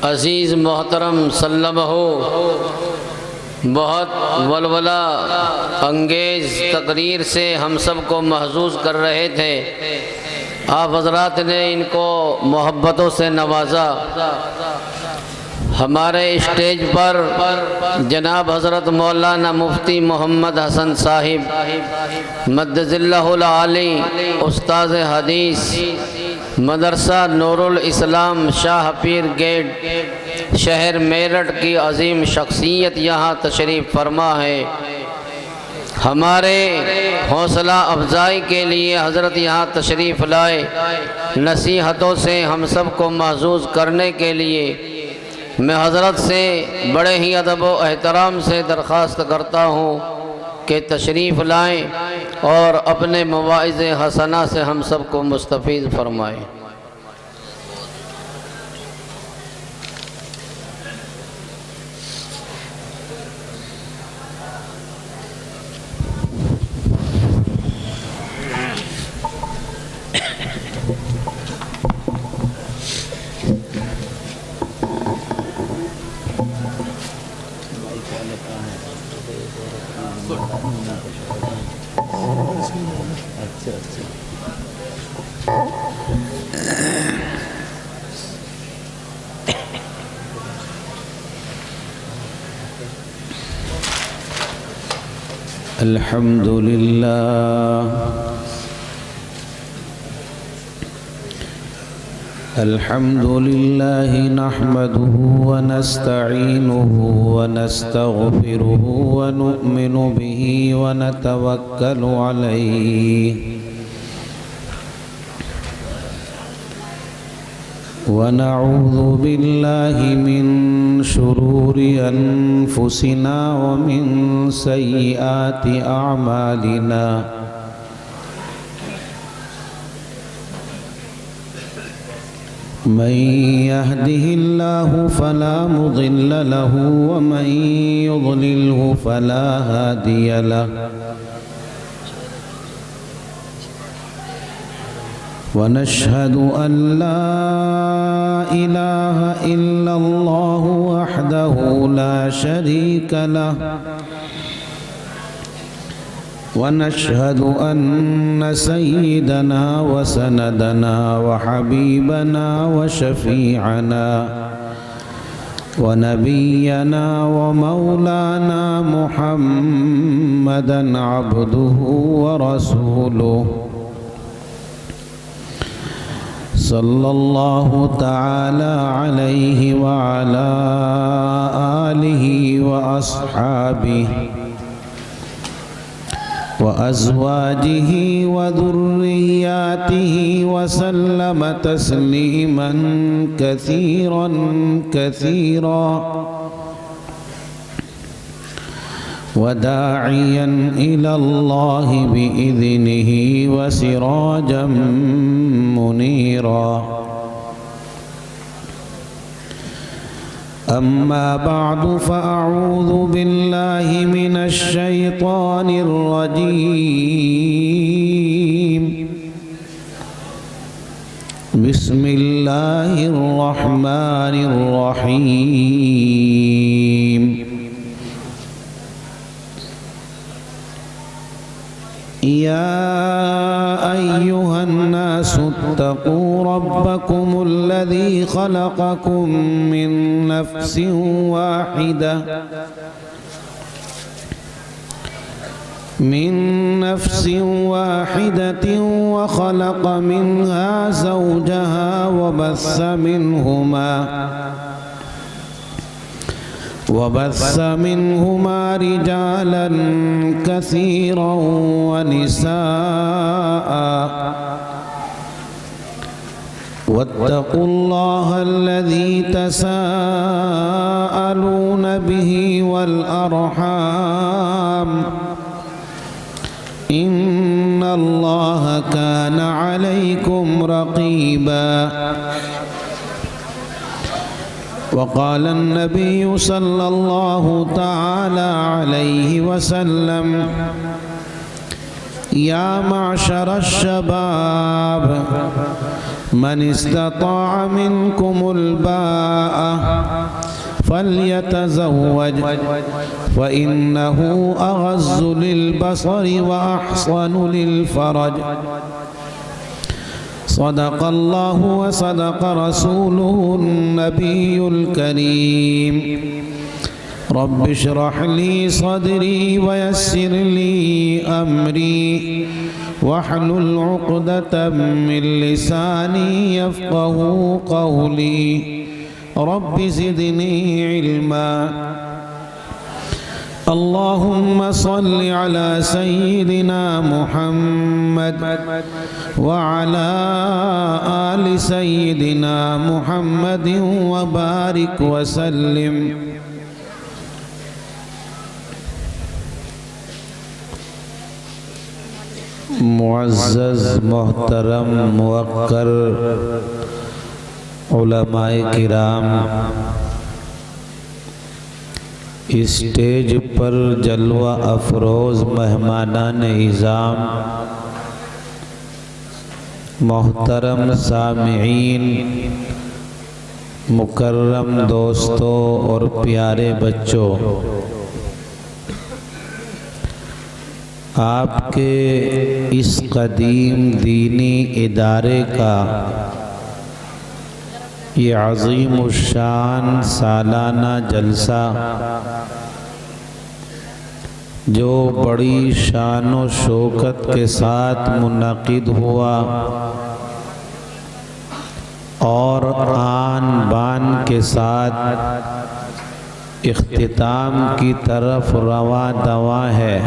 عزیز محترم سلمہ بہت ولولہ انگیز تقریر سے ہم سب کو محظوظ کر رہے تھے۔ آپ حضرات نے ان کو محبتوں سے نوازا۔ ہمارے اسٹیج پر جناب حضرت مولانا مفتی محمد حسن صاحب مدد اللہ العالی، استاذ حدیث مدرسہ نور الاسلام شاہ پیر گیٹ شہر میرٹھ کی عظیم شخصیت یہاں تشریف فرما ہے۔ ہمارے حوصلہ افزائی کے لیے حضرت یہاں تشریف لائے، نصیحتوں سے ہم سب کو محظوظ کرنے کے لیے میں حضرت سے بڑے ہی ادب و احترام سے درخواست کرتا ہوں کہ تشریف لائیں اور اپنے مواعظ حسنہ سے ہم سب کو مستفید فرمائیں۔ الحمد لله نحمده ونستعينه ونستغفره ونؤمن به ونتوكل عليه ونعوذ بالله من شرور أنفسنا ومن سيئات أعمالنا من يهده الله فلا مضل له ومن يضلله فلا هادي له ونشهد أن لا إله إلا الله وحده لا شريك له ونشهد أن سيدنا وسندنا وحبيبنا وشفيعنا ونبينا ومولانا محمدا عبده ورسوله صلى الله تعالى عليه وعلى آله وأصحابه وأزواجه وذرياته وسلم تسليما كثيرا كثيرا وداعيا إلى الله بإذنه وسراجا منيرا أما بعد فأعوذ بالله من الشيطان الرجيم بسم الله الرحمن الرحيم يا أيها الناس اتقوا ربكم الذي خلقكم من نفس واحدة وخلق منها زوجها وبث منهما رجالا كثيرا ونساء واتقوا الله الذي تساءلون به والأرحام إن الله كان عليكم رقيبا وقال النبي صلى الله تعالى عليه وسلم يا معشر الشباب من استطاع منكم الباءة فليتزوج فإنه أغض للبصر وأحصن للفرج صدق الله وصدق رسوله النبي الكريم رب اشرح لي صدري ويسر لي أمري واحلل عقدة من لساني يفقه قولي رب زدني علما اللهم صل على سيدنا محمد وعلى آل سيدنا محمد وبارك وسلم معزز محترم موقر علماء کرام، اسٹیج پر جلوہ افروز مہمانان اعظام، محترم سامعین، مکرم دوستوں اور پیارے بچوں، آپ کے اس قدیم دینی ادارے کا یہ عظیم الشان سالانہ جلسہ جو بڑی شان و شوکت کے ساتھ منعقد ہوا اور آن بان کے ساتھ اختتام کی طرف رواں دواں ہے،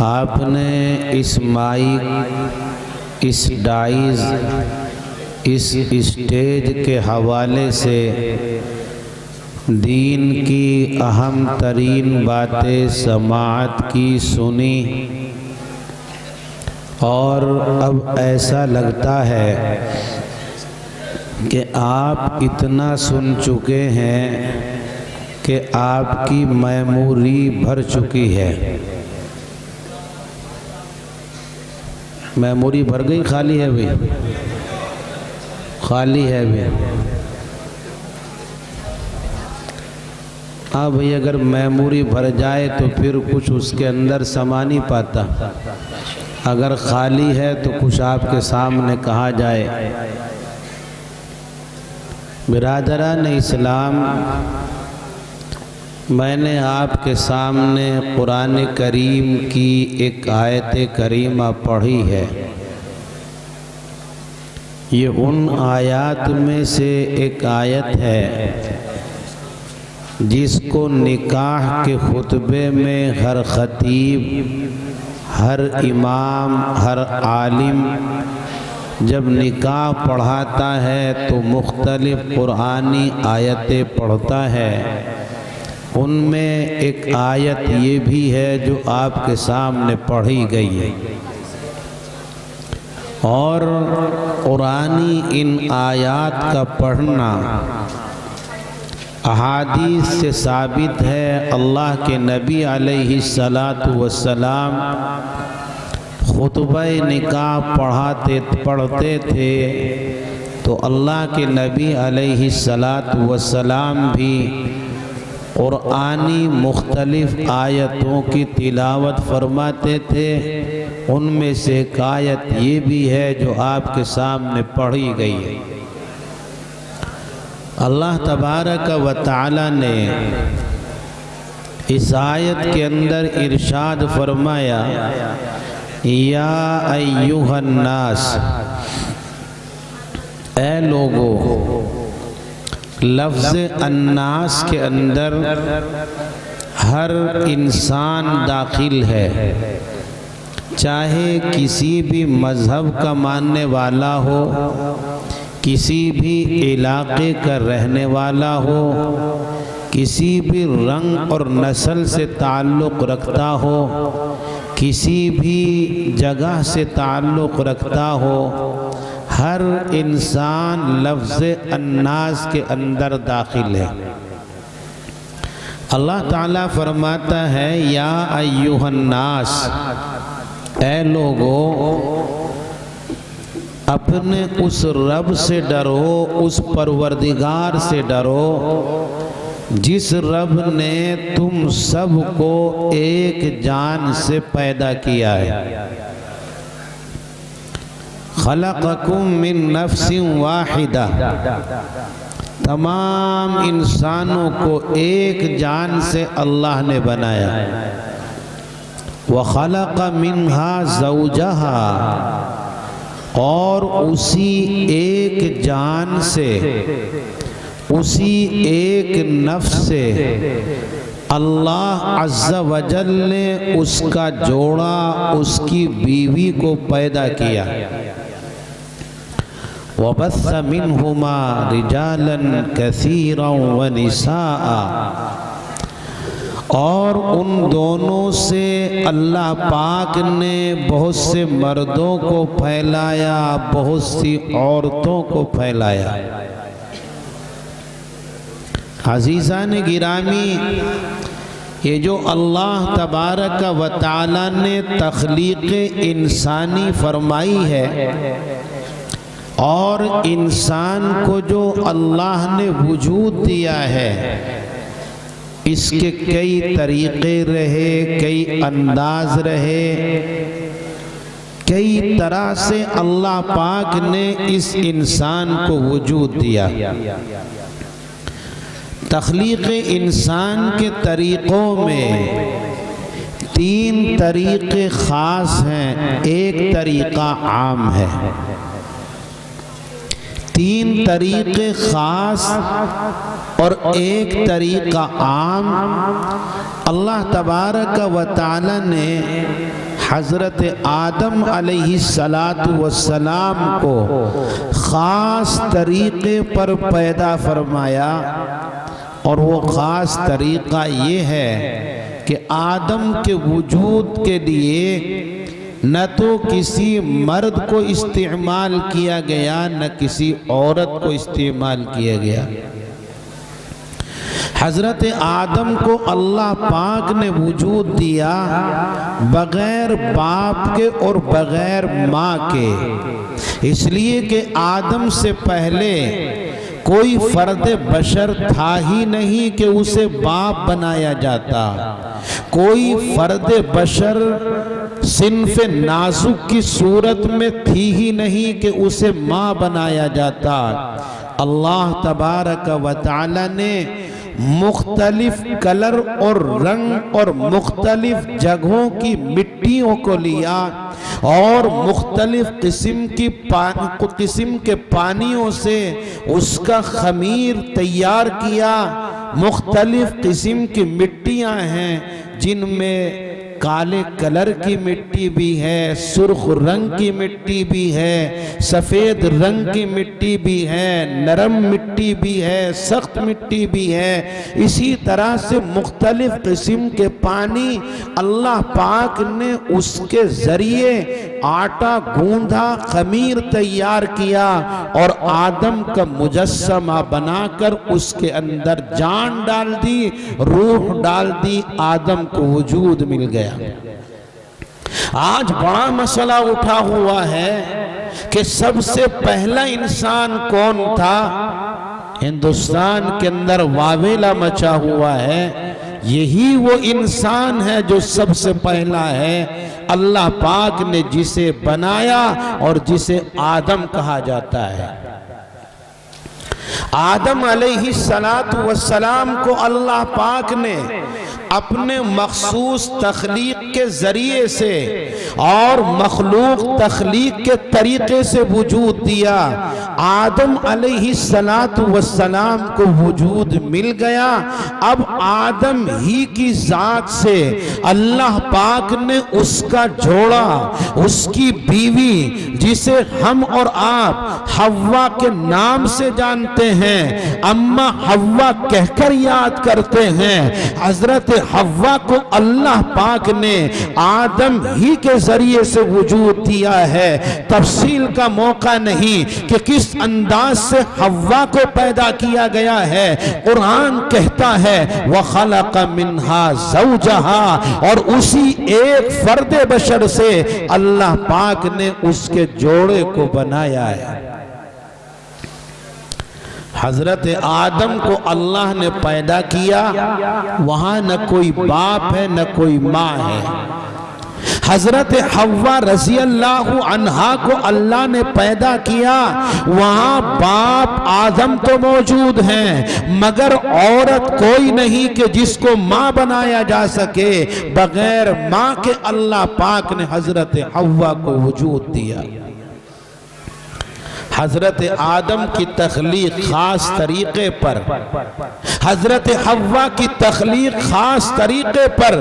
آپ نے اس مائک، اس ڈائز، اس اسٹیج کے حوالے سے دین کی اہم ترین باتیں سماعت کی سنی، اور اب ایسا لگتا ہے کہ آپ اتنا سن چکے ہیں کہ آپ کی میموری بھر چکی ہے۔ میموری بھر گئی، خالی ہے بھی؟ خالی ہے بھی؟ ہاں بھئی، اگر میموری بھر جائے تو پھر کچھ اس کے اندر سما نہیں پاتا، اگر خالی ہے تو کچھ آپ کے سامنے کہا جائے۔ برادران اسلام، میں نے آپ کے سامنے قرآن کریم کی ایک آیت کریمہ پڑھی ہے۔ یہ ان آیات میں سے ایک آیت ہے جس کو نکاح کے خطبے میں ہر خطیب، ہر امام، ہر عالم جب نکاح پڑھاتا ہے تو مختلف قرآنی آیتیں پڑھتا ہے۔ ان میں ایک آیت یہ بھی ہے جو آپ کے سامنے پڑھی گئی ہے، اور قرآنی ان آیات کا پڑھنا احادیث سے ثابت ہے۔ اللہ کے نبی علیہ السلام خطبہ نکاح پڑھتے تھے تو اللہ کے نبی علیہ السلام بھی قرآنی مختلف آیتوں کی تلاوت فرماتے تھے۔ ان میں سے ایک آیت یہ بھی ہے جو آپ کے سامنے پڑھی گئی ہے۔ اللہ تبارک و تعالی نے اس آیت کے اندر ارشاد فرمایا، یا ایہا الناس، اے لوگو۔ لفظ الناس کے اندر ہر انسان داخل ہے، چاہے کسی بھی مذہب کا ماننے والا ہو، کسی بھی علاقے کا رہنے والا ہو، کسی بھی رنگ اور نسل سے تعلق رکھتا ہو، کسی بھی جگہ سے تعلق رکھتا ہو، ہر انسان لفظ الناس کے اندر داخل ہے۔ اللہ تعالیٰ فرماتا ہے، یا ایہا الناس، اے لوگو۔ اپنے اس رب سے ڈرو، اس پروردگار سے ڈرو جس رب نے تم سب کو ایک جان سے پیدا کیا ہے۔ خلقکم من نفس واحدہ، تمام انسانوں کو ایک جان سے اللہ نے بنایا۔ وَخَلَقَ مِنْهَا زَوْجَهَا، اور اسی ایک جان سے، اسی ایک نفس سے اللہ عز و جل نے اس کا جوڑا، اس کی بیوی کو پیدا کیا۔ وَبَثَّ مِنْهُمَا رِجَالًا كَثِيرًا وَنِسَاءً، اور ان دونوں سے اللہ پاک نے بہت سے مردوں کو پھیلایا، بہت سی عورتوں کو پھیلایا۔ عزیزان گرامی، یہ جو اللہ تبارک و تعالی نے تخلیق انسانی فرمائی ہے، اور انسان کو جو اللہ نے وجود دیا ہے، اس کے کئی طریقے رہے، کئی انداز رہے، کئی طرح سے اللہ پاک نے اس انسان کو وجود دیا۔ تخلیق انسان کے طریقوں میں 3 طریقے خاص ہیں، ایک طریقہ عام ہے۔ 3 طریقے خاص اور ایک طریقہ عام اللہ تبارک و تعالی نے حضرت آدم علیہ السلام کو خاص طریقے پر پیدا فرمایا، اور وہ خاص طریقہ یہ ہے کہ آدم کے وجود کے لیے نہ تو کسی مرد کو استعمال کیا گیا، نہ کسی عورت کو استعمال کیا گیا۔ حضرت آدم کو اللہ پاک نے وجود دیا بغیر باپ کے اور بغیر ماں کے، اس لیے کہ آدم سے پہلے کوئی فرد بشر تھا ہی نہیں کہ اسے باپ بنایا جاتا، کوئی فرد بشر صنف نازک کی صورت میں تھی ہی نہیں کہ اسے ماں بنایا جاتا۔ اللہ تبارک و تعالی نے مختلف کلر اور رنگ اور مختلف جگہوں کی مٹیوں کو لیا، اور مختلف قسم کے پانیوں سے اس کا خمیر تیار کیا۔ مختلف قسم کی مٹیاں ہیں، جن میں کالے کلر کی مٹی بھی ہے، سرخ رنگ کی مٹی بھی ہے، سفید رنگ کی مٹی بھی ہے، نرم مٹی بھی ہے، سخت مٹی بھی ہے۔ اسی طرح سے مختلف قسم کے پانی اللہ پاک نے اس کے ذریعے آٹا گوندھا، خمیر تیار کیا، اور آدم کا مجسمہ بنا کر اس کے اندر جان ڈال دی، روح ڈال دی، آدم کو وجود مل گیا۔ آج بڑا مسئلہ اٹھا ہوا ہے کہ سب سے پہلا انسان کون تھا؟ ہندوستان کے اندر واویلا مچا ہوا ہے، یہی وہ انسان ہے جو سب سے پہلا ہے، اللہ پاک نے جسے بنایا اور جسے آدم کہا جاتا ہے۔ آدم علیہ السلام کو اللہ پاک نے اپنے مخصوص تخلیق کے ذریعے سے اور مخلوق تخلیق کے طریقے سے وجود دیا۔ آدم علیہ السلام کو وجود مل گیا۔ اب آدم ہی کی ذات سے اللہ پاک نے اس کا جوڑا، اس کی بیوی جسے ہم اور آپ حوا کے نام سے جانتے ہیں، اماں حوا کہہ کر یاد کرتے ہیں، حضرت حوا کو اللہ پاک نے آدم ہی کے ذریعے سے وجود دیا ہے. تفصیل کا موقع نہیں کہ کس انداز سے حوا کو پیدا کیا گیا ہے. قرآن کہتا ہے وَخَلَقَ مِنْهَا زَوْجَهَا، اور اسی ایک فرد بشر سے اللہ پاک نے اس کے جوڑے کو بنایا ہے. حضرت آدم کو اللہ نے پیدا کیا، وہاں نہ کوئی باپ ہے نہ کوئی ماں ہے. حضرت حوا رضی اللہ عنہا کو اللہ نے پیدا کیا، وہاں باپ آدم تو موجود ہیں مگر عورت کوئی نہیں کہ جس کو ماں بنایا جا سکے. بغیر ماں کے اللہ پاک نے حضرت حوا کو وجود دیا. حضرت آدم کی تخلیق خاص طریقے پر، حضرت حوا کی تخلیق خاص طریقے پر،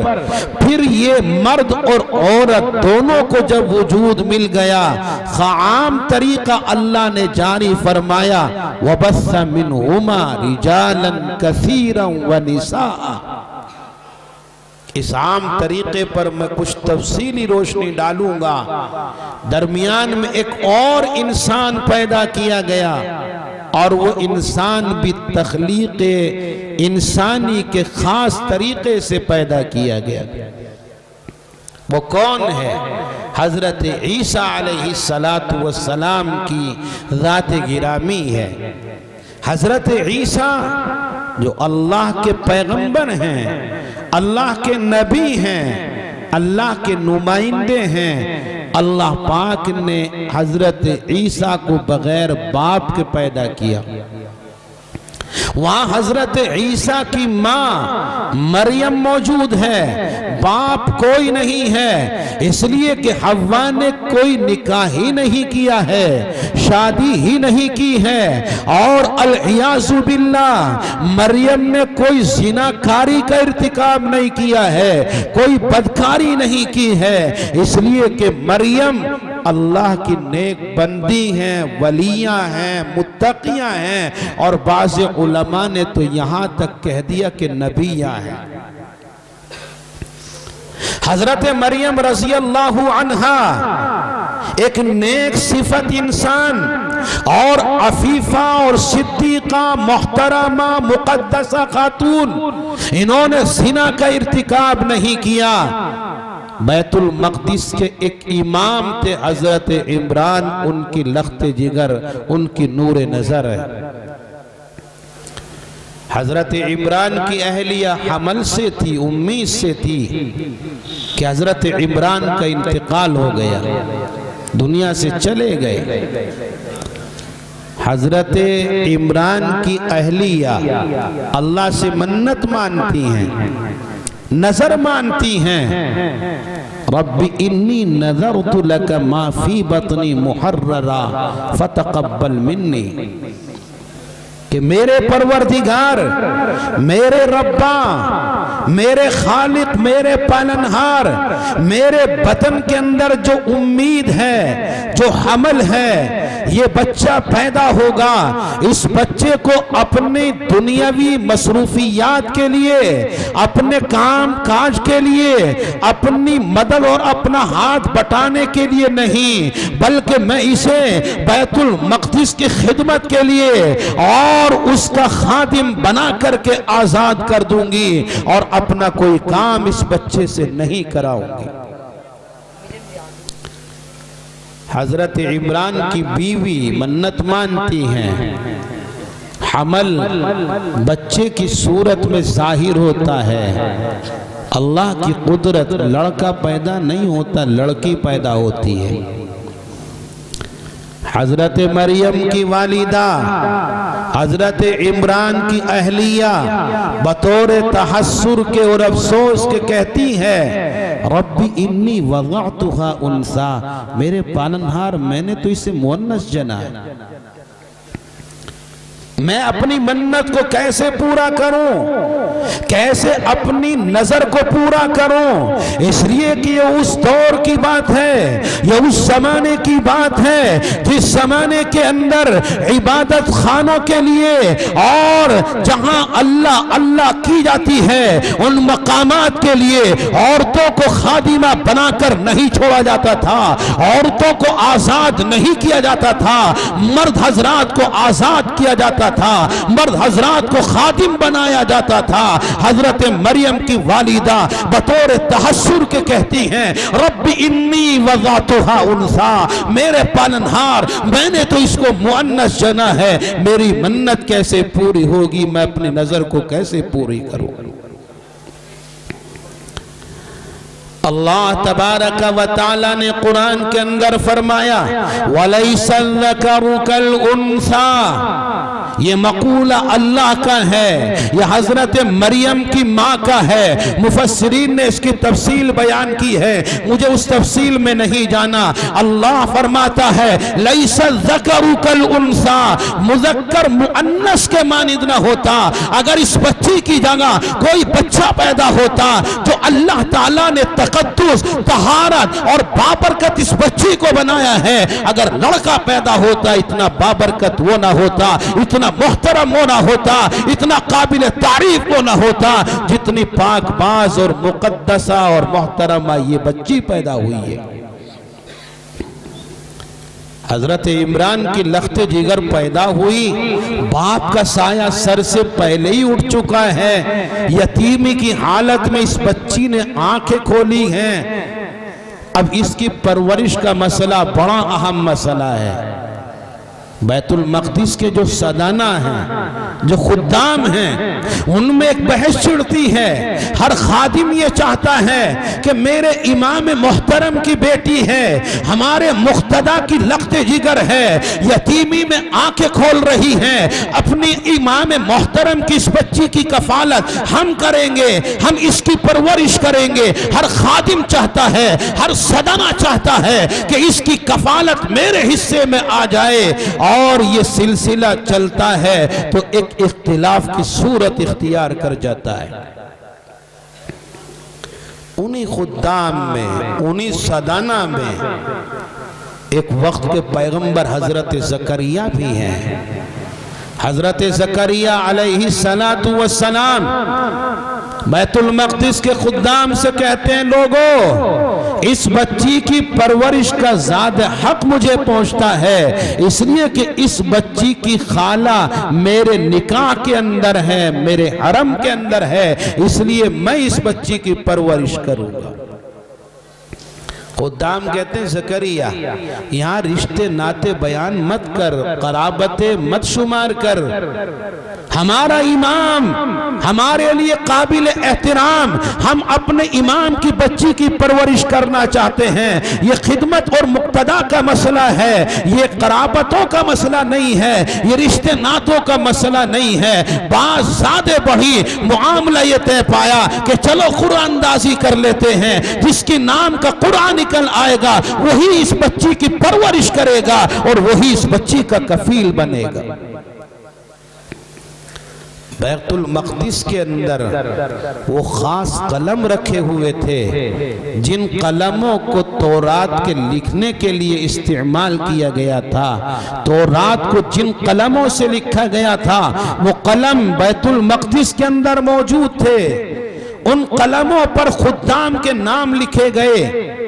پھر یہ مرد اور عورت دونوں کو جب وجود مل گیا، عام طریقہ اللہ نے جاری فرمایا وَبَثَّ مِنْهُمَا رِجَالًا كَثِيرًا وَنِسَاءً. اس عام طریقے پر میں کچھ تفصیلی روشنی ڈالوں گا. درمیان میں ایک اور انسان پیدا کیا گیا، اور وہ انسان بھی تخلیق انسانی کے خاص طریقے سے پیدا کیا گیا. وہ کون ہے؟ حضرت عیسیٰ علیہ السلام کی ذات گرامی ہے. حضرت عیسیٰ جو اللہ کے پیغمبر ہیں، اللہ کے نبی ہیں، اللہ کے نمائندے ہیں. اللہ پاک نے حضرت عیسیٰ کو بغیر باپ کے پیدا کیا. وہاں حضرت عیسیٰ کی ماں مریم موجود ہے، باپ کوئی نہیں ہے، اس لیے کہ حوا نے کوئی نکاح ہی نہیں کیا ہے، شادی ہی نہیں کی ہے، اور العیاذ باللہ مریم نے کوئی زناکاری کا ارتکاب نہیں کیا ہے، کوئی بدکاری نہیں کی ہے. اس لیے کہ مریم اللہ کی نیک بندی ہیں، ولیاں ہیں، متقیاں ہیں، اور بعض علماء نے تو یہاں تک کہہ دیا کہ نبیاں ہیں. حضرت مریم رضی اللہ عنہا ایک نیک صفت انسان اور عفیفہ اور صدیقہ محترمہ مقدسہ خاتون، انہوں نے زنا کا ارتکاب نہیں کیا. بیت المقدس کے ایک امام تھے حضرت عمران، ان کی لخت جگر، ان کی نور نظر ہے. حضرت عمران کی اہلیہ حمل سے تھی، امید سے تھی کہ حضرت عمران کا انتقال ہو گیا، دنیا سے چلے گئے. حضرت عمران کی اہلیہ اللہ سے منت مانتی ہیں، نظر مانتی ہیں، رب انی نذرت لک ما فی بطنی محررا فتقبل منی، کہ میرے پروردگار، میرے ربا، میرے خالق، میرے پالنہار، میرے بطن کے اندر جو امید ہے، جو حمل ہے، یہ بچہ پیدا ہوگا، اس بچے کو اپنی دنیاوی مصروفیات کے لیے، اپنے کام کاج کے لیے، اپنی مدد اور اپنا ہاتھ بٹانے کے لیے نہیں، بلکہ میں اسے بیت المقدس کی خدمت کے لیے اور اس کا خادم بنا کر کے آزاد کر دوں گی، اور اپنا کوئی کام اس بچے سے نہیں کراؤں گی. حضرت عمران کی بیوی منت مانتی ہیں، حمل بچے کی صورت میں ظاہر ہوتا ہے. اللہ کی قدرت، لڑکا پیدا نہیں ہوتا، لڑکی پیدا ہوتی ہے. حضرت مریم کی والدہ، حضرت عمران کی اہلیہ بطور تحسر کے اور افسوس کے کہتی ہے رب انی وضعتها انثى، میرے پالنہار میں نے تو اسے مؤنث جنا ہے. میں اپنی منت کو کیسے پورا کروں، کیسے اپنی نظر کو پورا کروں؟ اس لیے کہ یہ اس دور کی بات ہے، یہ اس زمانے کی بات ہے جس زمانے کے اندر عبادت خانوں کے لیے اور جہاں اللہ اللہ کی جاتی ہے ان مقامات کے لیے عورتوں کو خادمہ بنا کر نہیں چھوڑا جاتا تھا، عورتوں کو آزاد نہیں کیا جاتا تھا، مرد حضرات کو آزاد کیا جاتا تھا، مرد حضرات کو خادم بنایا جاتا تھا۔ حضرت مریم کی والدہ بطور تحسر کے کہتی ہیں رب انی وضعتها انثی، میرے پالنہار میں نے تو اس کو مؤنث جنا ہے، میری منت کیسے پوری ہوگی، میں اپنی نظر کو کیسے پوری کروں؟ اللہ تبارک و تعالی نے قرآن کے اندر فرمایا وَلَيْسَ الذَّكَرُ كَالْأُنثَى، یہ مقولہ اللہ کا ہے، یہ حضرت مریم کی ماں کا ہے۔ مفسرین نے اس کی تفصیل بیان کی ہے، مجھے اس تفصیل میں نہیں جانا۔ اللہ فرماتا ہے لَيْسَ الذَّكَرُ كَالْأُنثَى، مذکر مؤنث کے مانند نہ ہوتا۔ اگر اس بچی کی جگہ کوئی بچہ پیدا ہوتا تو اللہ تعالیٰ نے تقدس، طہارت اور بابرکت اس بچی کو بنایا ہے۔ اگر لڑکا پیدا ہوتا اتنا بابرکت وہ نہ ہوتا، اتنا محترم وہ نہ ہوتا، اتنا قابل تعریف وہ نہ ہوتا جتنی پاک باز اور مقدسہ اور محترمہ یہ بچی پیدا ہوئی ہے۔ حضرت عمران کی لخت جگر پیدا ہوئی، باپ کا سایہ سر سے پہلے ہی اٹھ چکا ہے، یتیمی کی حالت میں اس بچی نے آنکھیں کھولی ہیں۔ اب اس کی پرورش کا مسئلہ بڑا اہم مسئلہ ہے۔ بیت المقدس کے جو سدانہ ہیں، جو خدام ہیں، ان میں ایک بحث چڑھتی ہے۔ ہر خادم یہ چاہتا ہے کہ میرے امام محترم کی بیٹی ہے، ہمارے مقتدی کی لخت جگر ہے، یتیمی میں آنکھیں کھول رہی ہیں، اپنی امام محترم کی اس بچی کی کفالت ہم کریں گے، ہم اس کی پرورش کریں گے۔ ہر خادم چاہتا ہے، ہر سدانہ چاہتا ہے کہ اس کی کفالت میرے حصے میں آ جائے۔ اور یہ سلسلہ چلتا ہے تو ایک اختلاف کی صورت اختیار کر جاتا ہے۔ انہی خدام میں، انہی سدانہ میں ایک وقت کے پیغمبر حضرت زکریا بھی ہیں۔ حضرت زکریا علیہ السلام بیت المقدس کے خدام سے کہتے ہیں لوگو اس بچی کی پرورش کا زیادہ حق مجھے پہنچتا ہے، اس لیے کہ اس بچی کی خالہ میرے نکاح کے اندر ہے، میرے حرم کے اندر ہے، اس لیے میں اس بچی کی پرورش کروں گا۔ خدام کہتے ہیں زکریا یہاں رشتے ناتے بیان مت کر، قرابتیں مت شمار کر، ہمارا امام ہمارے لیے قابل احترام، ہم اپنے امام کی بچی کی پرورش کرنا چاہتے ہیں۔ یہ خدمت اور مقتدی کا مسئلہ ہے، یہ قرابتوں کا مسئلہ نہیں ہے، یہ رشتے ناتوں کا مسئلہ نہیں ہے۔ بعض زیادہ بڑھی معاملہ یہ طے پایا کہ چلو قرآن اندازی کر لیتے ہیں، جس کے نام کا قرآن نکل آئے گا وہی اس بچی کی پرورش کرے گا اور وہی اس بچی کا کفیل بنے گا۔ بیت المقدس کے اندر وہ خاص قلم رکھے ہوئے تھے جن قلموں کو تورات کے لکھنے کے لیے استعمال کیا گیا تھا۔ تورات کو جن قلموں سے لکھا گیا تھا وہ قلم بیت المقدس کے اندر موجود تھے۔ ان قلموں پر خدام کے نام لکھے گئے،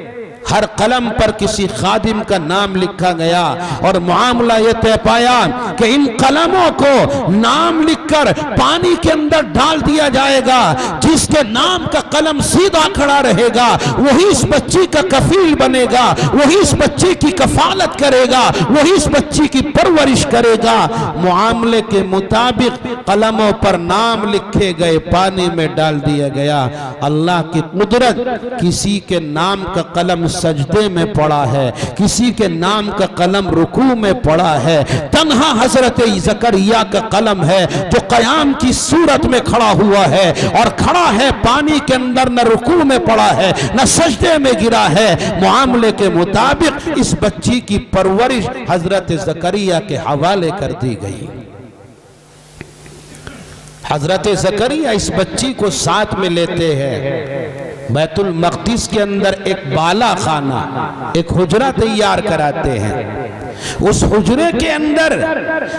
ہر قلم پر کسی خادم کا نام لکھا گیا، اور معاملہ یہ طے پایا کہ ان قلموں کو نام لکھ کر پانی کے اندر ڈال دیا جائے گا، جس کے نام کا قلم سیدھا کھڑا رہے گا وہی اس بچی کا کفیل بنے گا، وہی اس بچی کی کفالت کرے گا، وہی اس بچی کی پرورش کرے گا۔ معاملے کے مطابق قلموں پر نام لکھے گئے، پانی میں ڈال دیا گیا۔ اللہ کی قدرت، کسی کے نام کا قلم سجدے میں پڑا ہے، کسی کے نام کا قلم رکوع میں پڑا ہے، تنہا حضرت زکریا کا قلم ہے جو قیام کی صورت میں کھڑا ہوا ہے، اور کھڑا ہے پانی کے اندر، نہ رکوع میں پڑا ہے نہ سجدے میں گرا ہے۔ معاملے کے مطابق اس بچی کی پرورش حضرت زکریا کے حوالے کر دی گئی۔ حضرت زکریا اس بچی کو ساتھ میں لیتے ہیں، بیت المقدس کے اندر ایک بالا خانہ، ایک حجرہ تیار کراتے ہیں، اس حجرے کے اندر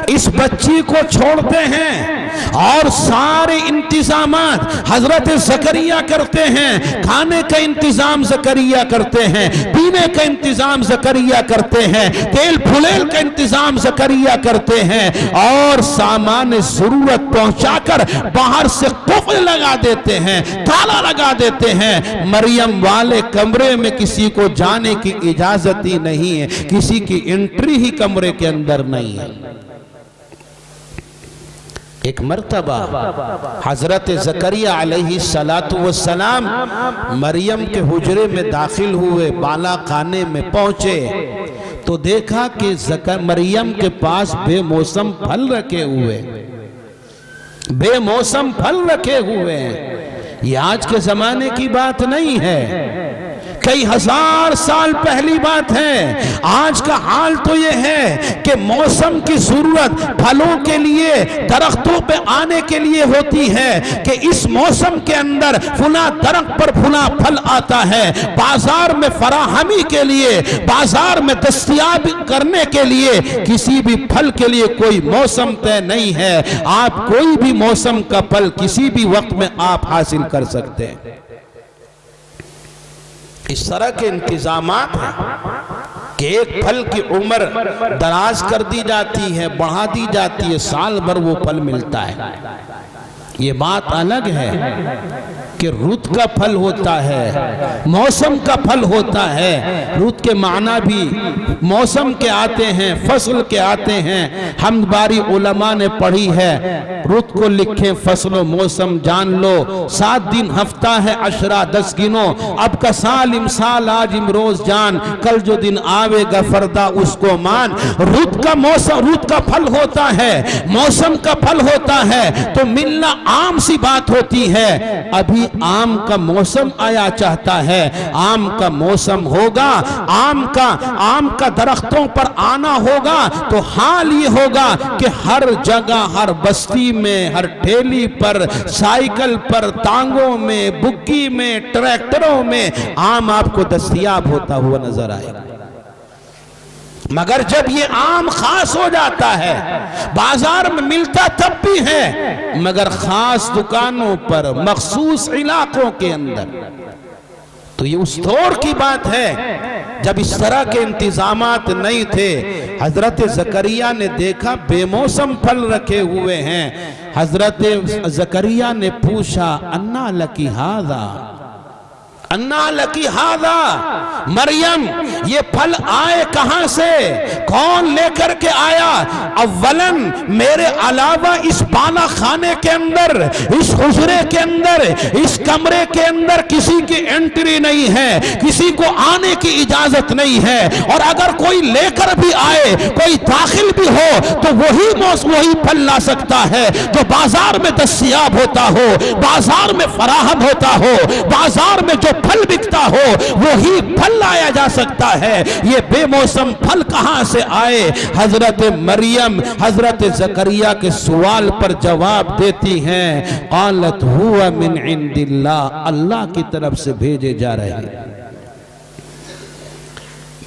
اس بچی کو چھوڑتے ہیں اور سارے انتظامات حضرت زکریا کرتے ہیں۔ کھانے کا انتظام زکریا کرتے ہیں، پینے کا انتظام زکریا کرتے ہیں، تیل پھلیل کا انتظام زکریا کرتے ہیں، اور سامان ضرورت پہنچا کر باہر سے قفل لگا دیتے ہیں، تالا لگا دیتے ہیں۔ مریم والے کمرے میں کسی کو جانے کی اجازت ہی نہیں ہے، کسی کی انٹری ہی کمرے کے اندر نہیں ہے۔ ایک مرتبہ حضرت زکریا علیہ السلام مریم کے حجرے میں داخل ہوئے، بالا خانے میں پہنچے تو دیکھا کہ مریم کے پاس بے موسم پھل رکھے ہوئے، بے موسم پھل رکھے ہوئے ہیں۔ یہ آج کے زمانے کی بات نہیں ہے، کئی ہزار سال پہلی بات ہے۔ آج کا حال تو یہ ہے کہ موسم کی ضرورت پھلوں کے لیے، درختوں پہ آنے کے لیے ہوتی ہے کہ اس موسم کے اندر فلاں درخت پر فلاں پھل آتا ہے۔ بازار میں فراہمی کے لیے، بازار میں دستیاب کرنے کے لیے کسی بھی پھل کے لیے کوئی موسم طے نہیں ہے۔ آپ کوئی بھی موسم کا پھل کسی بھی وقت میں آپ حاصل کر سکتے ہیں۔ اس طرح کے انتظامات ہیں کہ ایک پھل کی عمر دراز کر دی جاتی ہے، بڑھا دی جاتی ہے، سال بھر وہ پھل ملتا ہے۔ یہ بات الگ ہے کہ رت کا پھل ہوتا ہے، موسم کا پھل ہوتا ہے۔ رت کے معنی بھی موسم کے آتے ہیں، فصل کے آتے ہیں۔ ہم باری علماء نے پڑھی ہے، رت کو لکھیں فصل و موسم جان لو، 7 دن ہفتہ ہے عشرہ 10 گنو، اب کا سال امسال آج امروز جان، کل جو دن آوے گا فردا اس کو مان۔ رت کا موسم، رت کا پھل ہوتا ہے، موسم کا پھل ہوتا ہے، تو ملنا عام سی بات ہوتی ہے۔ ابھی آم کا موسم آیا چاہتا ہے، آم کا موسم ہوگا، آم کا درختوں پر آنا ہوگا، تو حال یہ ہوگا کہ ہر جگہ، ہر بستی میں، ہر ٹھیلی پر، سائیکل پر، تانگوں میں، بگی میں، ٹریکٹروں میں آم آپ کو دستیاب ہوتا ہوا نظر آئے گا۔ مگر جب یہ آم خاص ہو جاتا ہے، بازار میں ملتا تب بھی ہے مگر خاص دکانوں پر، مخصوص علاقوں کے اندر، تو یہ اس دور کی بات ہے جب اس طرح کے انتظامات نہیں تھے۔ حضرت زکریا نے دیکھا بے موسم پھل رکھے ہوئے ہیں۔ حضرت زکریا نے پوچھا انا لکی ھذا، انا لکی ھذا، مریم یہ پھل آئے کہاں سے، کون لے کر کے آیا؟ اولاً میرے علاوہ اس بالا خانے کے اندر، اس حجرے کے اندر، اس کمرے کے اندر کسی کی انٹری نہیں ہے، کسی کو آنے کی اجازت نہیں ہے، اور اگر کوئی لے کر بھی آئے، کوئی داخل بھی ہو تو وہی پھل لا سکتا ہے جو بازار میں دستیاب ہوتا ہو، بازار میں فراہم ہوتا ہو، بازار میں جو پھل بکتا ہو وہی پھل لایا جا سکتا ہے۔ یہ بے موسم پھل کہاں سے آئے؟ حضرت مریم حضرت زکریا کے سوال پر جواب دیتی ہیں، قالت ہوا من عند اللہ، اللہ کی طرف سے بھیجے جا رہے ہیں۔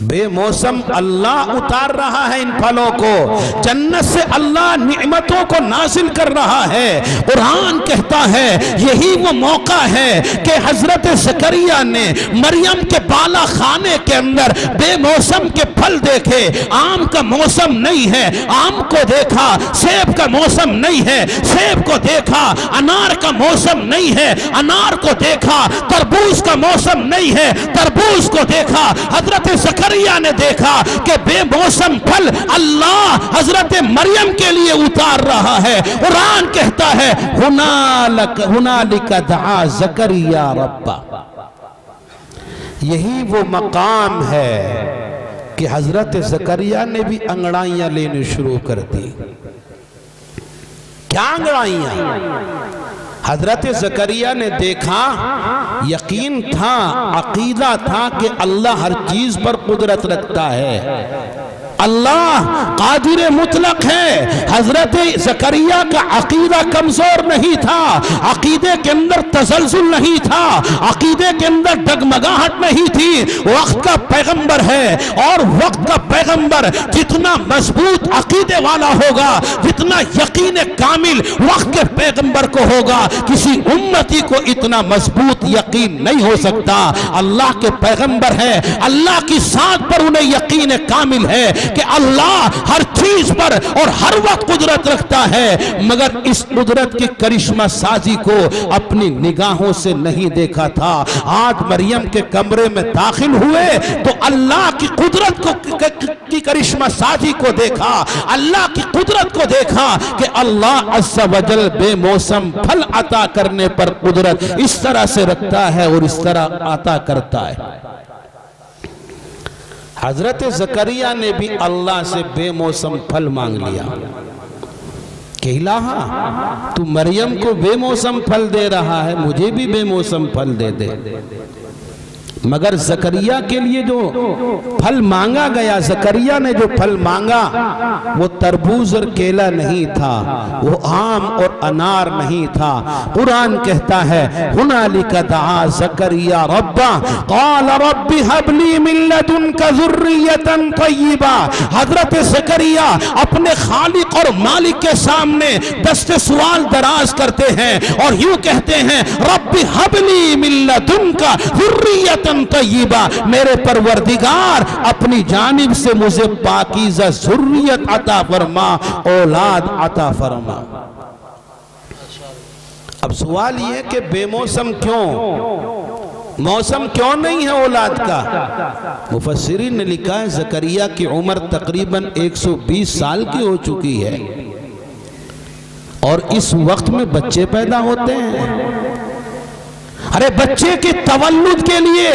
بے موسم اللہ اتار رہا ہے ان پھلوں کو، جنت سے اللہ نعمتوں کو نازل کر رہا ہے۔ قرآن کہتا ہے یہی وہ موقع ہے کہ حضرت زکریا نے مریم کے بالا خانے کے اندر بے موسم کے پھل دیکھے۔ آم کا موسم نہیں ہے، آم کو دیکھا، سیب کا موسم نہیں ہے، سیب کو دیکھا، انار کا موسم نہیں ہے، انار کو دیکھا، تربوز کا موسم نہیں ہے، تربوز کو دیکھا۔ حضرت زکریا نے دیکھا کہ بے موسم پھل اللہ حضرت مریم کے لیے اتار رہا ہے۔ قرآن کہتا ہے ہنالک دعا زکریا ربہ، یہی وہ مقام ہے کہ حضرت زکریا نے بھی انگڑائیاں لینے شروع کر دی۔ کیا انگڑائیاں؟ حضرت زکریا نے دیکھا، یقین تھا، عقیدہ تھا کہ اللہ ہر چیز پر قدرت رکھتا ہے، اللہ قادر مطلق ہے۔ حضرت زکریا کا عقیدہ کمزور نہیں تھا، عقیدے کے اندر تزلزل نہیں تھا، عقیدے کے اندر ڈگمگاہٹ نہیں تھی۔ وقت کا پیغمبر ہے، اور وقت کا پیغمبر جتنا مضبوط عقیدے والا ہوگا، جتنا یقین کامل وقت کے پیغمبر کو ہوگا، کسی امتی کو اتنا مضبوط یقین نہیں ہو سکتا۔ اللہ کے پیغمبر ہے، اللہ کی ذات پر انہیں یقین کامل ہے کہ اللہ ہر چیز پر اور ہر وقت قدرت رکھتا ہے، مگر اس قدرت کی کرشمہ سازی کو اپنی نگاہوں سے نہیں دیکھا تھا۔ آج مریم کے کمرے میں داخل ہوئے تو اللہ کی قدرت کی کرشمہ سازی کو دیکھا، اللہ کی قدرت کو دیکھا کہ اللہ عز و جل بے موسم پھل عطا کرنے پر قدرت اس طرح سے رکھتا ہے اور اس طرح عطا کرتا ہے۔ حضرت زکریا نے بھی اللہ سے بے موسم پھل مانگ لیا کہ الہا تو مریم کو بے موسم پھل دے رہا ہے، مجھے بھی بے موسم پھل دے دے۔ مگر زکریا کے لیے جو پھل مانگا گیا، زکریا نے جو پھل مانگا وہ تربوز اور کیلا نہیں تھا، وہ آم اور انار نہیں تھا۔ قرآن کہتا ہے ہنالک دعا زکریا ربا قال رب هب لي من لدنك ذرية طیبہ۔ حضرت زکریا اپنے خالق اور مالک کے سامنے دست سوال دراز کرتے ہیں اور یوں کہتے ہیں رب هب لي من لدنك ذرية طیبہ، میرے پروردگار اپنی جانب سے مجھے پاکیزہ ذریت عطا فرما، اولاد عطا فرما۔ اب سوال یہ کہ بے موسم کیوں؟ موسم کیوں نہیں ہے اولاد کا؟ مفسرین نے لکھا ہے زکریا کی عمر تقریباً 120 سال کی ہو چکی ہے، اور اس وقت میں بچے پیدا ہوتے ہیں۔ ارے بچے کی تولد کے لیے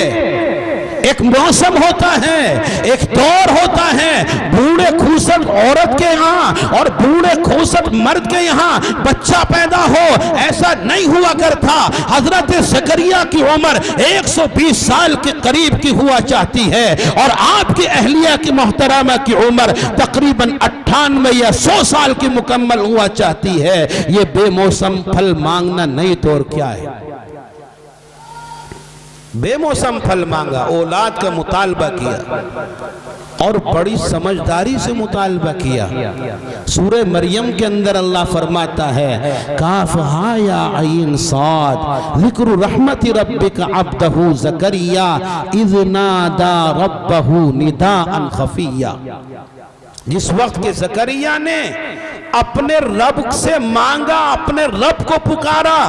ایک موسم ہوتا ہے، ایک دور ہوتا ہے۔ بوڑھے کھوسٹ عورت کے یہاں اور بوڑھے کھوسٹ مرد کے یہاں بچہ پیدا ہو ایسا نہیں ہوا کرتا۔ حضرت زکریا کی عمر 120 سال کے قریب کی ہوا چاہتی ہے، اور آپ کی اہلیہ کی محترمہ کی عمر تقریباً 98 یا 100 سال کی مکمل ہوا چاہتی ہے۔ یہ بے موسم پھل مانگنا نہیں تو اور کیا ہے؟ بے موسم پھل مانگا، اولاد کا مطالبہ کیا اور بڑی سمجھداری سے مطالبہ کیا۔ سورہ مریم کے اندر اللہ فرماتا ہے کاف ہا یا عین صاد ذکر رحمت ربک عبدہ زکریا اذ نادا ربہ نداء خفیا۔ جس وقت کے زکریا نے اپنے رب سے مانگا، اپنے رب کو پکارا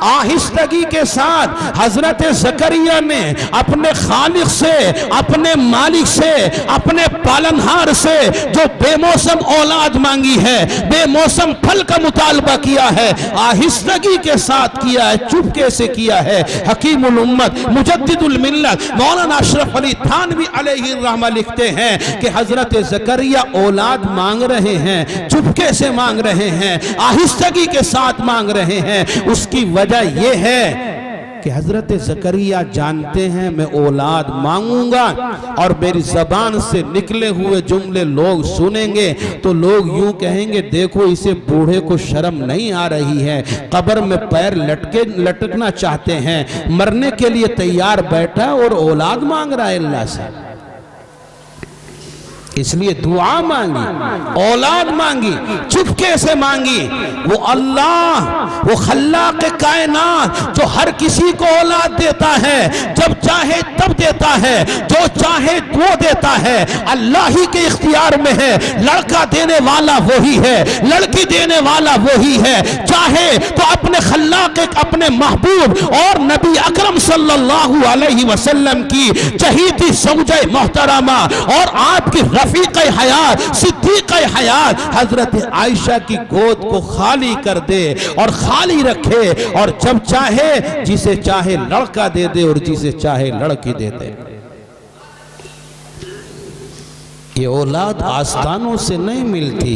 آہستگی کے ساتھ، حضرت زکریا نے اپنے خالق سے، اپنے مالک سے، اپنے پالنہار سے جو بے موسم اولاد مانگی ہے، بے موسم پھل کا مطالبہ کیا ہے، آہستگی کے ساتھ کیا ہے، چپکے سے کیا ہے۔ حکیم الامت مجدد الملت مولانا اشرف علی تھانوی علیہ الرحمہ لکھتے ہیں کہ حضرت زکریا اولاد مانگ رہے ہیں، چپکے سے مانگ رہے ہیں، آہستگی کے ساتھ مانگ رہے ہیں۔ اس کی وجہ یہ ہے کہ حضرت زکریا جانتے ہیں میں اولاد مانگوں گا اور میری زبان سے نکلے ہوئے جملے لوگ سنیں گے تو لوگ یوں کہیں گے دیکھو اسے بوڑھے کو شرم نہیں آ رہی ہے، قبر میں پیر لٹکنا چاہتے ہیں، مرنے کے لیے تیار بیٹھا اور اولاد مانگ رہا ہے اللہ سے۔ اس لیے دعا مانگی، اولاد مانگی، چپکے سے مانگی۔ وہ اللہ، وہ خلاق کائنات جو ہر کسی کو اولاد دیتا ہے، جب چاہے تب دیتا ہے، جو چاہے وہ دیتا ہے، اللہ ہی کے اختیار میں ہے۔ لڑکا دینے والا وہی ہے، لڑکی دینے والا وہی ہے۔ چاہے تو اپنے خلاق، اپنے محبوب اور نبی اکرم صلی اللہ علیہ وسلم کی چہیتی زوجہ محترمہ اور آپ کی رفیق حیات، صدیق حیات حضرت عائشہ کی گود کو خالی کر دے اور خالی رکھے، اور جب چاہے جسے چاہے لڑکا دے دے اور جسے چاہے لڑکی دے دے۔ یہ اولاد آستانوں سے نہیں ملتی،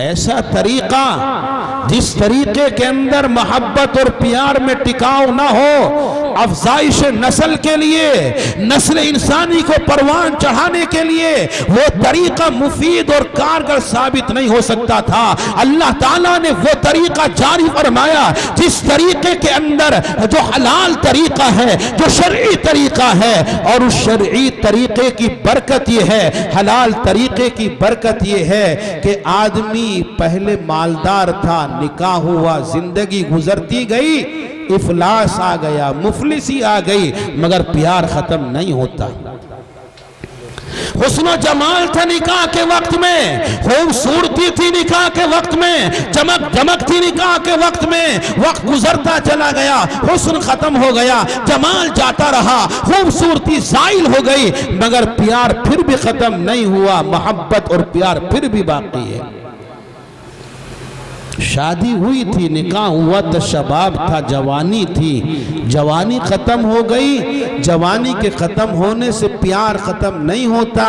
ایسا طریقہ جس طریقے کے اندر محبت اور پیار میں ٹکاؤ نہ ہو، افزائش نسل کے لیے، نسل انسانی کو پروان چڑھانے کے لیے وہ طریقہ مفید اور کارگر ثابت نہیں ہو سکتا تھا۔ اللہ تعالیٰ نے وہ طریقہ جاری فرمایا جس طریقے کے اندر جو حلال طریقہ ہے، جو شرعی طریقہ ہے، اور اس شرعی طریقے کی برکت یہ ہے، حلال طریقے کی برکت یہ ہے کہ آدمی پہلے مالدار تھا، نکاح ہوا، زندگی گزرتی گئی، افلاس آ گیا، مفلسی آ گئی، مگر پیار ختم نہیں ہوتا۔ حسن و جمال تھا نکاح کے وقت میں، خوبصورتی تھی نکاح کے وقت میں، چمک دمک تھی نکاح کے وقت میں، وقت گزرتا چلا گیا، حسن ختم ہو گیا، جمال جاتا رہا، خوبصورتی زائل ہو گئی، مگر پیار پھر بھی ختم نہیں ہوا، محبت اور پیار پھر بھی باقی ہے۔ شادی ہوئی تھی، نکاح ہوا تو شباب تھا، جوانی تھی، جوانی ختم ہو گئی، جوانی کے ختم ہونے سے پیار ختم نہیں ہوتا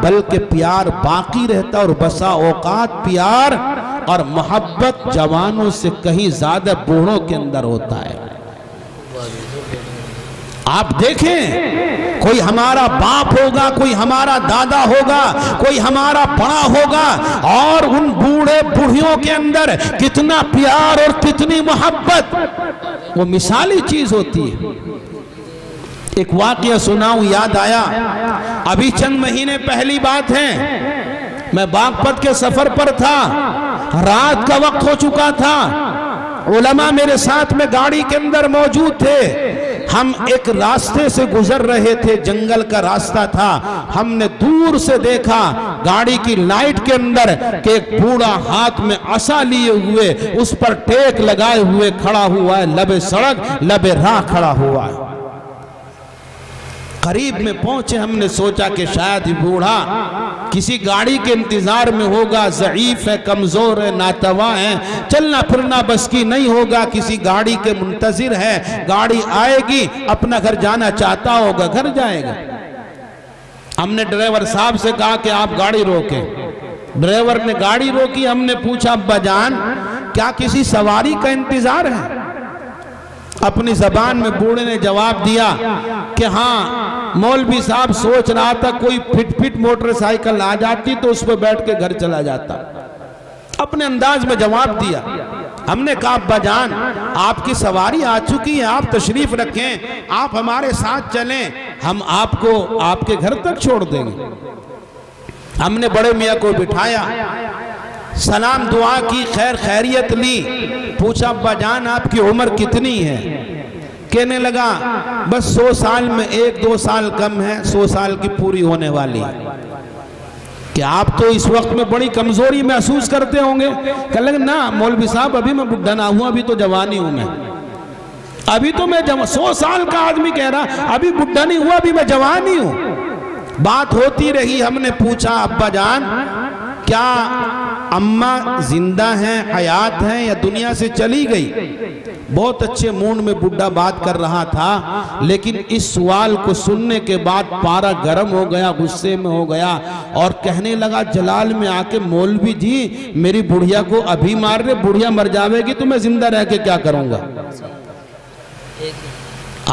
بلکہ پیار باقی رہتا، اور بسا اوقات پیار اور محبت جوانوں سے کہیں زیادہ بوڑھوں کے اندر ہوتا ہے۔ آپ دیکھیں، کوئی ہمارا باپ ہوگا، کوئی ہمارا دادا ہوگا، کوئی ہمارا بڑا ہوگا، اور ان بوڑھے بوڑھیوں کے اندر کتنا پیار اور کتنی محبت، وہ مثالی چیز ہوتی ہے۔ ایک واقعہ سناؤں، یاد آیا، ابھی چند مہینے پہلی بات ہے، میں باغپت کے سفر پر تھا، رات کا وقت ہو چکا تھا، علماء میرے ساتھ میں گاڑی کے اندر موجود تھے، ہم ایک راستے سے گزر رہے تھے، جنگل کا راستہ تھا، ہم نے دور سے دیکھا گاڑی کی لائٹ کے اندر کہ ایک بوڑھا ہاتھ میں عصا لیے ہوئے، اس پر ٹیک لگائے ہوئے کھڑا ہوا ہے، لبے سڑک لبے راہ کھڑا ہوا ہے۔ قریب میں پہنچے، ہم نے سوچا کہ شاید بوڑھا کسی گاڑی کے انتظار میں ہوگا، ضعیف ہے، کمزور ہے، ناتوا ہے، چلنا پھرنا بس کی نہیں ہوگا، کسی گاڑی کے منتظر ہے، گاڑی آئے گی، اپنا گھر جانا چاہتا ہوگا، گھر جائے گا۔ ہم نے ڈرائیور صاحب سے کہا کہ آپ گاڑی روکیں، ڈرائیور نے گاڑی روکی، ہم نے پوچھا ابا جان کیا کسی سواری کا انتظار ہے؟ اپنی زبان میں بوڑھے نے جواب دیا کہ ہاں، مولوی صاحب سوچ رہا تھا کوئی پھٹ پھٹ موٹر سائیکل آ جاتی تو اس پہ بیٹھ کے گھر چلا جاتا، اپنے انداز میں جواب دیا۔ ہم نے کہا ابا جان آپ کی سواری آ چکی ہے، آپ تشریف رکھیں، آپ ہمارے ساتھ چلیں، ہم آپ کو آپ کے گھر تک چھوڑ دیں گے۔ ہم نے بڑے میاں کو بٹھایا، سلام دعا کی، خیر خیریت لی، پوچھا ابا جان آپ کی عمر کتنی ہے؟ کہنے لگا بس 100 سال میں 1-2 سال کم ہے، 100 سال کی پوری ہونے والی ہے۔ کہ آپ تو اس وقت میں بڑی کمزوری محسوس کرتے ہوں گے؟ کہنے لگا نا مولوی صاحب ابھی میں بڈھا نہ ہوں، ابھی تو جوانی ہوں، میں ابھی تو میں 100 سال کا آدمی کہہ رہا ابھی بڈھا نہیں ہوا، ابھی میں جوانی ہوں۔ بات ہوتی رہی، ہم نے پوچھا ابا جان کیا اماں زندہ ہیں، حیات ہیں، یا دنیا سے چلی گئی؟ بہت اچھے موڈ میں بڈھا بات کر رہا تھا، لیکن اس سوال کو سننے کے بعد پارا گرم ہو گیا، غصے میں ہو گیا، اور کہنے لگا جلال میں آ کے مولوی جی میری بڑھیا کو ابھی مار رہے، بڑھیا مر جاوے گی تو میں زندہ رہ کے کیا کروں گا؟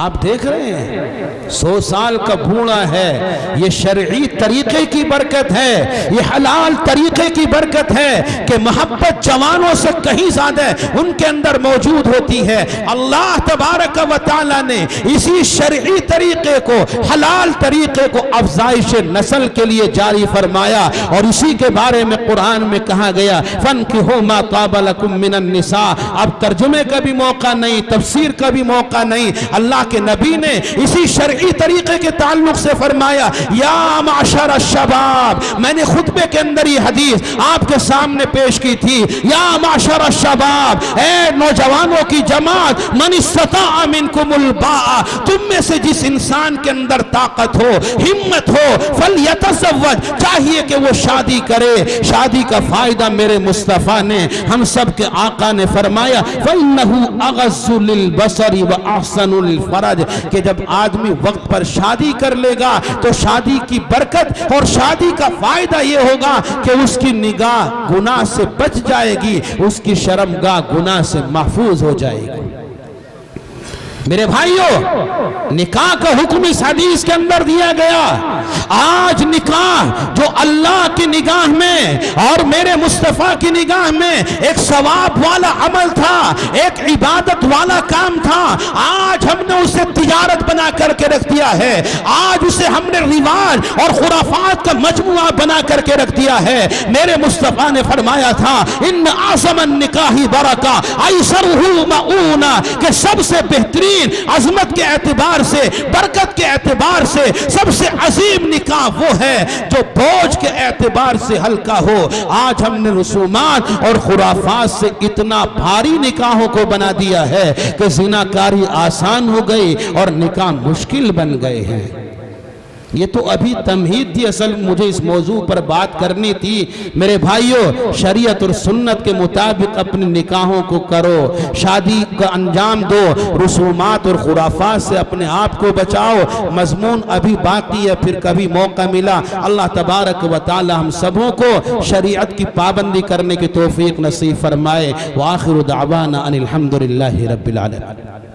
آپ دیکھ رہے ہیں 100 سال کا بوڑھا ہے، یہ شرعی طریقے کی برکت ہے، یہ حلال طریقے کی برکت ہے کہ محبت جوانوں سے کہیں زیادہ ان کے اندر موجود ہوتی ہے۔ اللہ تبارک و تعالی نے اسی شرعی طریقے کو، حلال طریقے کو افزائش نسل کے لیے جاری فرمایا، اور اسی کے بارے میں قرآن میں کہا گیا فَانْكِحُوا مَا طَابَ لَكُم مِّنَ النِّسَاءِ۔ اب ترجمے کا بھی موقع نہیں، تفسیر کا بھی موقع نہیں، اللہ کے نبی نے اسی شرعی طریقے کے تعلق سے فرمایا یا معشر الشباب، میں نے خطبے کے اندر یہ حدیث آپ کے سامنے پیش کی تھی، یا معشر الشباب، اے نوجوانوں کی جماعت، من استطاع منکم الباء، تم میں سے جس انسان کے اندر طاقت ہو، ہمت ہو، فلیتزوج، چاہیے کہ وہ شادی کرے۔ شادی کا فائدہ میرے مصطفیٰ نے، ہم سب کے آقا نے فرمایا فَإِنَّهُ أَغَضُّ لِلْبَصَرِ وَأَحْسَنُ لِلْفَرْجِ۔ الفرج کہ جب آدمی وقت پر شادی کر لے گا تو شادی کی برکت اور شادی کا فائدہ یہ ہوگا کہ اس کی نگاہ گناہ سے بچ جائے گی، اس کی شرمگاہ گناہ سے محفوظ ہو جائے گی۔ میرے بھائیوں، نکاح کا حکم اس حدیث کے اندر دیا گیا۔ آج نکاح جو اللہ کی نگاہ میں اور میرے مصطفیٰ کی نگاہ میں ایک ثواب والا عمل تھا، ایک عبادت والا کام تھا، آج ہم نے اسے تجارت بنا کر کے رکھ دیا ہے۔ آج اسے ہم نے رواج اور خرافات کا مجموعہ بنا کر کے رکھ دیا ہے۔ میرے مصطفیٰ نے فرمایا تھا ان اعظم النکاح برکہ ایسرہ مؤونہ، کہ سب سے بہترین عظمت کے اعتبار سے، برکت کے اعتبار سے سب سے عظیم نکاح وہ ہے جو بوجھ کے اعتبار سے ہلکا ہو۔ آج ہم نے رسومات اور خرافات سے اتنا بھاری نکاحوں کو بنا دیا ہے کہ زناکاری آسان ہو گئی اور نکاح مشکل بن گئے ہیں۔ یہ تو ابھی تمہید تھی، اصل مجھے اس موضوع پر بات کرنی تھی۔ میرے بھائیوں، شریعت اور سنت کے مطابق اپنے نکاحوں کو کرو، شادی کا انجام دو، رسومات اور خرافات سے اپنے آپ کو بچاؤ۔ مضمون ابھی باقی ہے، پھر کبھی موقع ملا اللہ تبارک و تعالی ہم سبوں کو شریعت کی پابندی کرنے کی توفیق نصیب فرمائے۔ وآخر دعوانا ان الحمدللہ رب العالمین۔